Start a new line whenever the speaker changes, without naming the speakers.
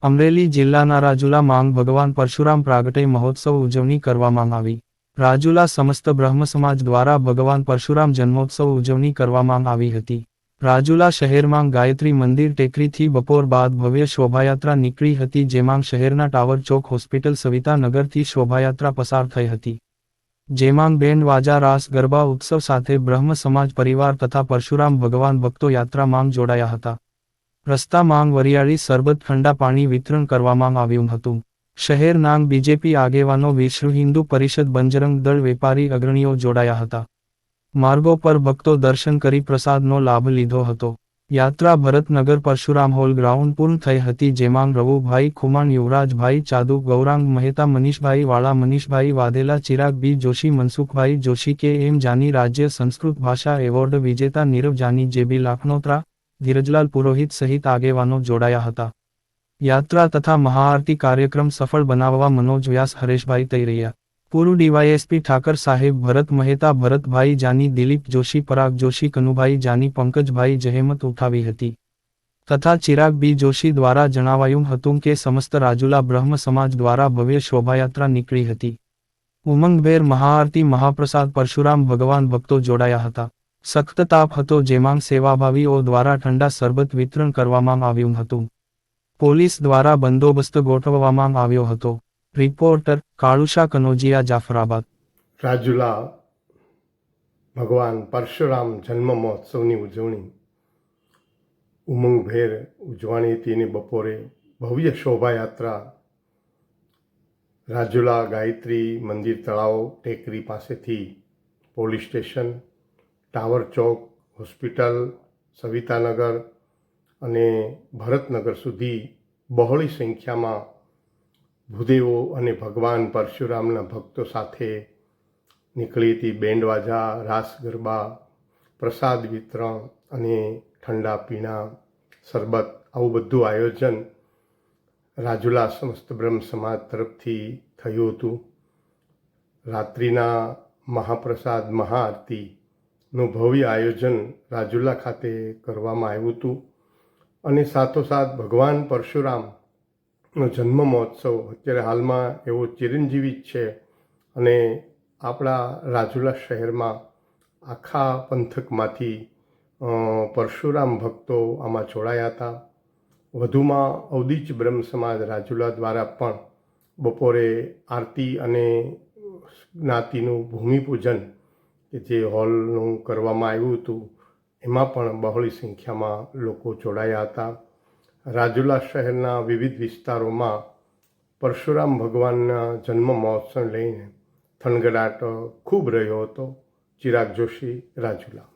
અમરેલી જિલ્લાના રાજુલા માંગ ભગવાન પરશુરામ પ્રાગટ્ય મહોત્સવ ઉજવણી કરવામાં આવી. રાજુલા સમસ્ત બ્રહ્મ સમાજ દ્વારા ભગવાન પરશુરામ જન્મોત્સવ ઉજવણી કરવામાં આવી હતી. રાજુલા શહેરમાં ગાયત્રી મંદિર ટેકરીથી બપોર બાદ ભવ્ય શોભાયાત્રા નીકળી હતી, જેમાં શહેરના ટાવર ચોક હોસ્પિટલ સવિતા નગરથી શોભાયાત્રા પસાર થઈ હતી. જેમાં બેન્ડ વાજા રાસ ગરબા ઉત્સવ સાથે બ્રહ્મ સમાજ પરિવાર તથા પરશુરામ ભગવાન ભક્તો યાત્રામાં જોડાયા હતા. રસ્તામાં વરિયાળી સરબત ઠંડા પાણી વિતરણ કરવામાં આવ્યું હતું. શહેરના બીજેપી આગેવાનો, વિશ્વ હિન્દુ પરિષદ, બજરંગ દળ, વેપારી અગ્રણીઓ જોડાયા હતા. માર્ગો પર ભક્તો દર્શન કરી પ્રસાદનો લાભ લીધો હતો. યાત્રા ભરતનગર પરશુરામ હોલ ગ્રાઉન્ડ પૂર્ણ થઈ હતી, જેમાં રવુભાઈ ખુમાણ, યુવરાજભાઈ ચાદુ, ગૌરાંગ મહેતા, મનીષભાઈ વાળા, મનીષભાઈ વાધેલા, ચિરાગ બી જોશી, મનસુખભાઈ જોશી, કે એમ જાની, રાજ્ય સંસ્કૃત ભાષા એવોર્ડ વિજેતા નીરવ જાની, જેબી લાખનોત્રા, ધીરજલાલ પુરોહિત સહિત આગેવાનો જોડાયા હતા. યાત્રા તથા મહાઆરતી કાર્યક્રમ સફળ બનાવવા મનોજ વ્યાસ, હરેશભાઈ તૈરૈયા, પૂર્વ ડીવાયએસપી ઠાકર સાહેબ, ભરત મહેતા, ભરતભાઈ જાની, દિલીપ જોશી, પરાગ જોશી, કનુભાઈ જાની, પંકજભાઈ જહેમત ઉઠાવી હતી. તથા ચિરાગ બી જોશી દ્વારા જણાવાયું હતું કે સમસ્ત રાજુલા બ્રહ્મ સમાજ દ્વારા ભવ્ય શોભાયાત્રા નીકળી હતી. ઉમંગભેર મહાઆરતી, મહાપ્રસાદ, પરશુરામ ભગવાન ભક્તો જોડાયા હતા. સખ્ત તાપ હતો, જેમાં સેવાભાવીઓ દ્વારા ઠંડા સરબત વિતરણ કરવામાં આવ્યું હતું. પોલીસ દ્વારા બંદોબસ્ત ગોઠવવામાં આવ્યો હતો. રિપોર્ટર કાળુશા કનોજિયા, જાફરાબાદ.
રાજુલા ભગવાન પરશુરામ જન્મ મહોત્સવની ઉજવણી ઉમંગભેર ઉજવાણી હતી અને બપોરે ભવ્ય શોભાયાત્રા રાજુલા ગાયત્રી મંદિર તળાવ ટેકરી પાસેથી પોલીસ સ્ટેશન, ટાવર ચોક, હોસ્પિટલ, સવિતાનગર અને ભરતનગર સુધી બહોળી સંખ્યામાં ભૂદેવો અને ભગવાન પરશુરામના ભક્તો સાથે નીકળી હતી. બેન્ડવાજા, રાસ ગરબા, પ્રસાદ વિતરણ અને ઠંડા પીણા, શરબત, આવું બધું આયોજન રાજુલા સમસ્ત બ્રહ્મ સમાજ તરફથી થયું હતું. રાત્રિના મહાપ્રસાદ, મહાઆરતીનું ભવ્ય આયોજન રાજુલા ખાતે કરવામાં આવ્યું હતું અને સાથોસાથ ભગવાન પરશુરામનો જન્મ મહોત્સવ અત્યારે હાલમાં એવો ચિરંજીવી જ છે અને આપણા રાજુલા શહેરમાં આખા પંથકમાંથી પરશુરામ ભક્તો આમાં જોડાયા હતા. વધુમાં અવધીચ બ્રહ્મ સમાજ રાજુલા દ્વારા પણ બપોરે આરતી અને જ્ઞાતિનું ભૂમિપૂજન કે જે હોલનું કરવામાં આવ્યું હતું, એમાં પણ બહોળી સંખ્યામાં લોકો જોડાયા હતા. રાજુલા શહેરના વિવિધ વિસ્તારોમાં પરશુરામ ભગવાનના જન્મ મહોત્સવ લઈને થનગડાટ ખૂબ રહ્યો હતો. ચિરાગ જોશી, રાજુલા.